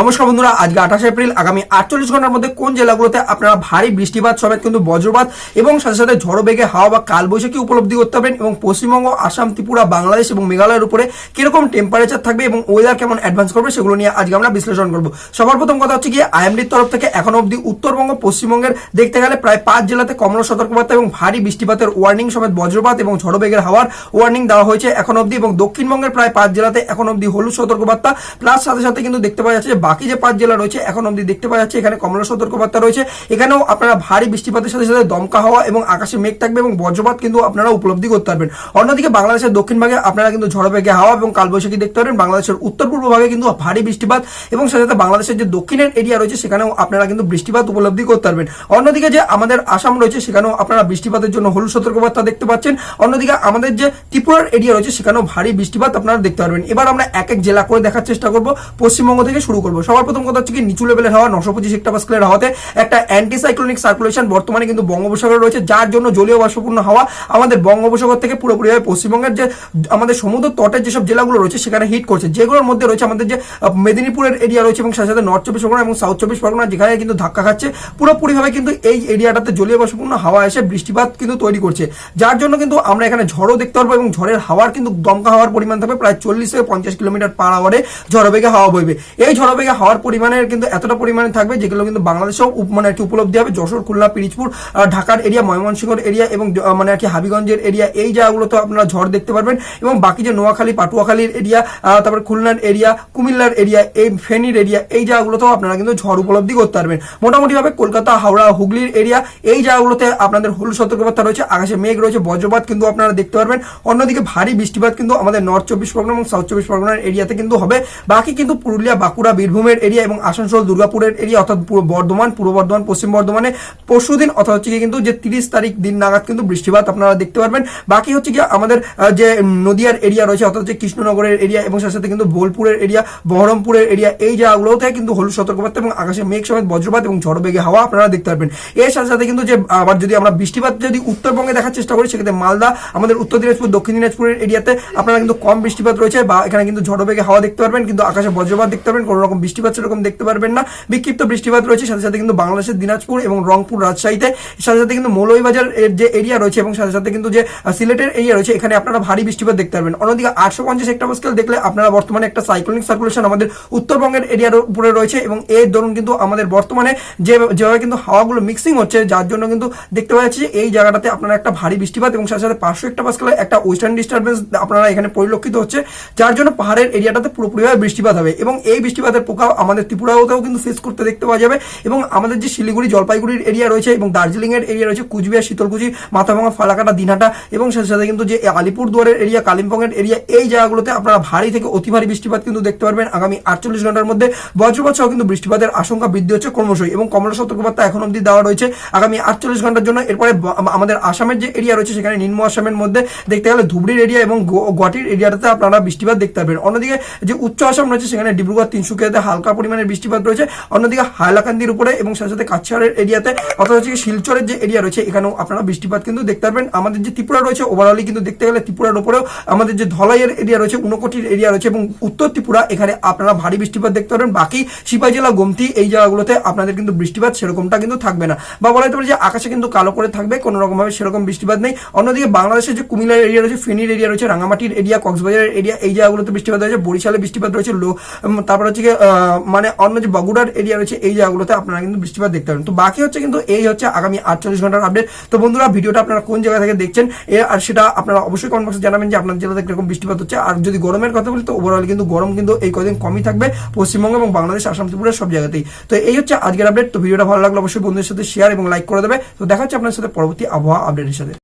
নমস্কার বন্ধুরা, আজকে 28 এপ্রিল আগামী 48 ঘন্টার মধ্যে কোন জেলাগুলোতে আপনারা ভারী বৃষ্টিপাত সমেত কিন্তু বজ্রপাত এবং সাথে সাথে ঝড়ো বেগে হাওয়া বা কালবৈশাখী উপলব্ধি করতে পারবেন এবং পশ্চিমবঙ্গ, আসাম, ত্রিপুরা, বাংলাদেশ এবং মেঘালয়ের উপরে কিরকম টেম্পারেচার থাকবে এবং ওয়েদার কেমন অ্যাডভান্স করবে সেগুলো নিয়ে আজকে আমরা বিশ্লেষণ করব। সবার প্রথম কথা হচ্ছে গিয়ে আইএমডির তরফ থেকে এখনো অবধি উত্তরবঙ্গ, পশ্চিমবঙ্গের দেখতে গেলে প্রায় 5 জেলাতে কমলা সতর্কবার্তা এবং ভারী বৃষ্টিপাতের ওয়ার্নিং সমেত বজ্রপাত এবং ঝড়ো বেগের হাওয়ার ওয়ার্নিং দেওয়া হয়েছে এখনো অবধি, এবং দক্ষিণবঙ্গের প্রায় 5 জেলাতে এখনো অবধি হলুদ সতর্কবার্তা প্লাস সাথে সাথে কিন্তু দেখতে পাওয়া যাচ্ছে যে বাকি যে 5 জেলা রয়েছে এখন অবধি দেখতে পাওয়া যাচ্ছে এখানে কমলা সতর্কবার্তা রয়েছে। এখানেও আপনারা ভারী বৃষ্টিপাতের সাথে সাথে দমকা হাওয়া এবং আকাশে মেঘ থাকবে এবং বজ্রপাত কিন্তু আপনারা উপলব্ধি করতে পারবেন। অন্যদিকে বাংলাদেশের দক্ষিণ ভাগে আপনারা কিন্তু ঝড়ো বেগে হাওয়া এবং কালবৈশাখী দেখতে পারবেন। বাংলাদেশের উত্তর পূর্ব ভাগে কিন্তু ভারী বৃষ্টিপাত এবং সাথে সাথে বাংলাদেশের যে দক্ষিণের এরিয়া রয়েছে সেখানেও আপনারা কিন্তু বৃষ্টিপাত উপলব্ধি করতে পারবেন। অন্যদিকে যে আমাদের আসাম রয়েছে সেখানেও আপনারা বৃষ্টিপাতের জন্য হলুদ সতর্কবার্তা দেখতে পাচ্ছেন। অন্যদিকে আমাদের যে ত্রিপুরার এরিয়া রয়েছে সেখানেও ভারী বৃষ্টিপাত আপনারা দেখতে পারবেন। এবার আমরা এক এক জেলা করে দেখার চেষ্টা করব। পশ্চিমবঙ্গ থেকে শুরু করব। সবার প্রথম কথা হচ্ছে কি নিচু লেভেলের হাওয়া 925 হেক্টোপাস্কেলের হাওয়াতে একটা অ্যান্টিসাইক্লোনিক সার্কুলেশন বর্তমানে কিন্তু বঙ্গোপসাগরে রয়েছে, যার জন্য জলীয় বাষ্পপূর্ণ হাওয়া আমাদের বঙ্গোপসাগর থেকে পুরোপুরিভাবে পশ্চিমবঙ্গের যে আমাদের সমুদ্র তটের যেসব জেলাগুলো রয়েছে সেখানে হিট করছে, যেগুলোর মধ্যে রয়েছে আমাদের যে মেদিনীপুরের এরিয়া রয়েছে এবং সাথে সাথে নর্থ চব্বিশ পরগনা এবং সাউথ চব্বিশ পরগনা, যেখানে কিন্তু ধাক্কা খাচ্ছে পুরোপুরিভাবে কিন্তু এই এরিয়াটাতে জলীয় বাষ্পপূর্ণ হাওয়া এসে বৃষ্টিপাত কিন্তু তৈরি করছে, যার জন্য কিন্তু আমরা এখানে ঝড়ও দেখতে পারবো এবং ঝড়ের হাওয়ার কিন্তু দমকা হাওয়ার পরিমাণ থাকবে প্রায় 40 থেকে 50 কিলোমিটার পার আওয়ারে ঝড়ো বেগে হাওয়া বইবে। এই ঝড়ো বেগে হাওয়ার পরিমাণের কিন্তু এতটা পরিমাণে থাকবে যেগুলো কিন্তু বাংলাদেশেও মানে একটি উপলব্ধি হবে। যশোর, খুলনা, পিরিজপুর, ঢাকার এরিয়া, ময়মনসিংহের এরিয়া এবং মানে আর কি হাবিগঞ্জের এরিয়া, এই জায়গাগুলোতে আপনারা ঝড় দেখতে পারবেন। এবং বাকি যে নোয়াখালী, পাটুয়াখালীর এরিয়া, তারপর খুলনার এরিয়া, কুমিল্লার এরিয়া, এই ফেনীর এরিয়া, এই জায়গাগুলোতেও আপনারা কিন্তু ঝড় উপলব্ধি করতে পারবেন। মোটামুটিভাবে কলকাতা, হাওড়া, হুগলির এরিয়া, এই জায়গাগুলোতে আপনাদের হলুদ সতর্কবার্তা রয়েছে, আকাশে মেঘ রয়েছে, বজ্রপাত কিন্তু আপনারা দেখতে পারবেন। অন্যদিকে ভারী বৃষ্টিপাত কিন্তু আমাদের নর্থ চব্বিশ পরগনা এবং সাউথ চব্বিশ পরগনার এরিয়াতে কিন্তু হবে। বাকি কিন্তু পুরুলিয়া, বাঁকুড়া, বীরভূমের এরিয়া এবং আসানসোল, দুর্গাপুরের এরিয়া অর্থাৎ বর্ধমান, পূর্ব বর্ধমান, পশ্চিম বর্ধমানে পরশুদিন অর্থাৎ হচ্ছে কিন্তু যে 30 তারিখ দিন নাগাদ কিন্তু বৃষ্টিপাত আপনারা দেখতে পারবেন। বাকি হচ্ছে কি আমাদের যে নদিয়ার এরিয়া রয়েছে অর্থাৎ যে কৃষ্ণনগরের এরিয়া এবং সাথে সাথে কিন্তু বোলপুরের এরিয়া, বহরমপুরের এরিয়া, এই জায়গাগুলোতে কিন্তু হলুদ সতর্কবার্তা এবং আকাশে মেঘ সমেত বজ্রপাত এবং ঝড়ো বেগে হাওয়া আপনারা দেখতে পারবেন। এর সাথে সাথে কিন্তু যে আবার যদি আমরা বৃষ্টিপাত যদি উত্তরবঙ্গে দেখার চেষ্টা করি সেক্ষেত্রে মালদা, আমাদের উত্তর দিনাজপুর, দক্ষিণ দিনাজপুরের এরিয়াতে আপনারা কিন্তু কম বৃষ্টিপাত রয়েছে বা এখানে কিন্তু ঝড়ো বেগে হাওয়া দেখতে পারবেন, কিন্তু আকাশে বজ্রপাত দেখতে পারবেন, কোনো রকম বৃষ্টিপাত সেরকম দেখতে পারবেন না। বিক্ষিপ্ত বৃষ্টিপাত রয়েছে সাথে সাথে কিন্তু বাংলাদেশের দিনাজপুর এবং রংপুর, রাজশাহীতে, সাথে সাথে কিন্তু মৌলভীবাজার এর যে এরিয়া রয়েছে এবং সাথে সাথে কিন্তু যে সিলেটের এরিয়া রয়েছে এখানে আপনারা ভারী বৃষ্টিপাত দেখতে পারবেন। অন্যদিকে 850 হেক্টোপাস্কেল দেখলে আপনারা বর্তমানে একটা সাইক্লোনিক সার্কুলেশন আমাদের উত্তরবঙ্গের এরিয়ার উপরে রয়েছে এবং এর দরুন কিন্তু আমাদের বর্তমানে যেভাবে কিন্তু হাওয়াগুলো মিক্সিং হচ্ছে, যার জন্য কিন্তু দেখতে পাওয়া যাচ্ছে যে এই জায়গাটাতে আপনারা একটা ভারী বৃষ্টিপাত এবং সাথে সাথে 500 হেক্টোপাস্কেলের একটা ওয়েস্টার্ন ডিস্টারবেন্স আপনারা এখানে পরিলক্ষিত হচ্ছে, যার জন্য পাহাড়ের এরিয়াটাতে পুরোপুরিভাবে বৃষ্টিপাত হবে এবং এই বৃষ্টিপাতের প্রভাব আমাদের ত্রিপুরাতেও কিন্তু ফেস করতে দেখতে পাওয়া যাবে। এবং আমাদের যে শিলিগুড়ি, জলপাইগুড়ির এরিয়া রয়েছে এবং দার্জিলিং এর এরিয়া রয়েছে, কুচবিহার, শীতলকুচি, মাথাভাঙা, ফালাকাটা, দিনহাটা এবং সাথে সাথে কিন্তু যে আলিপুরদুয়ারের এরিয়া, কালিম্পং এর এরিয়া, এই জায়গাগুলোতে আপনারা ভারী থেকে অতি ভারী বৃষ্টিপাত কিন্তু দেখতে পারবেন। আগামী 48 ঘন্টার মধ্যে বজ্রপাত সহ কিন্তু বৃষ্টিপাতের আশঙ্কা বৃদ্ধি হচ্ছে ক্রমশই এবং কমলা সতর্কবার্তা এখন অবধি দেওয়া রয়েছে আগামী 48 ঘন্টার জন্য। এরপরে আমাদের আসামের যে এরিয়া রয়েছে সেখানে নিম্ন আসামের মধ্যে দেখতে গেলে ধুবড়ির এরিয়া এবং গুয়াহাটির এরিয়াটাতে আপনারা বৃষ্টিপাত দেখতে পারবেন। অন্যদিকে যে উচ্চ আসাম রয়েছে সেখানে ডিব্রুগড়, তিনসুকিয়াতে হালকা পরিমাণের বৃষ্টিপাত রয়েছে। অন্যদিকে হাইলাকান্দির উপরে এবং সাথে সাথে কাছাড়ের এরিয়াতে অর্থাৎ হচ্ছে শিলচরের যে এরিয়া রয়েছে এখানেও আপনারা বৃষ্টিপাত কিন্তু দেখতে পারবেন। আমাদের যে ত্রিপুরা রয়েছে ওভারঅলি কিন্তু দেখতে গেলে ত্রিপুরার উপরেও আমাদের যে ধলাইয়ের এরিয়া রয়েছে, ঊনকোটির এরিয়া রয়েছে এবং উত্তর ত্রিপুরা, এখানে আপনারা ভারী বৃষ্টিপাত দেখতে পারবেন। বাকি সিপাহী জেলা, গোমতি, এই জায়গাগুলোতে আপনাদের কিন্তু বৃষ্টিপাত সেরকমটা কিন্তু থাকবে না, বা বলা যেতে পারে যে আকাশে কিন্তু কালো করে থাকবে, কোনো রকম ভাবে সেরকম বৃষ্টিপাত নেই। অন্যদিকে বাংলাদেশের যে কুমিল্লার এরিয়া রয়েছে, ফেনীর এরিয়া রয়েছে, রাঙামাটির এরিয়া, কক্সবাজারের এরিয়া, এই জায়গাগুলোতে বৃষ্টিপাত রয়েছে। বরিশালে বৃষ্টিপাত রয়েছে, তারপর হচ্ছে মানে অন্য যে বগুড়ার এরিয়া রয়েছে এই জায়গাগুলোতে আপনারা কিন্তু বৃষ্টিপাত দেখতে পাবেন। তো বাকি হচ্ছে কিন্তু এই হচ্ছে আগামী 48 ঘন্টার আপডেট। তো বন্ধুরা, ভিডিওটা আপনারা কোন জায়গা থেকে দেখছেন আর সেটা আপনারা অবশ্যই কমেন্ট বক্সে জানাবেন যে আপনার জেলাতে কিরকম বৃষ্টিপাত হচ্ছে। আর যদি গরমের কথা বলি তো ওভারঅল কিন্তু গরম কিন্তু এই কদিন কমই থাকবে পশ্চিমবঙ্গ এবং বাংলাদেশ, আসাম, ত্রিপুরা সব জায়গাতেই। তো এই হচ্ছে আজকের আপডেট। তো ভিডিওটা ভালো লাগলে অবশ্যই বন্ধুদের সাথে শেয়ার এবং লাইক করে দেবে। তো দেখা হচ্ছে আপনার সাথে পরবর্তী আবহাওয়া আপডেটের সাথে।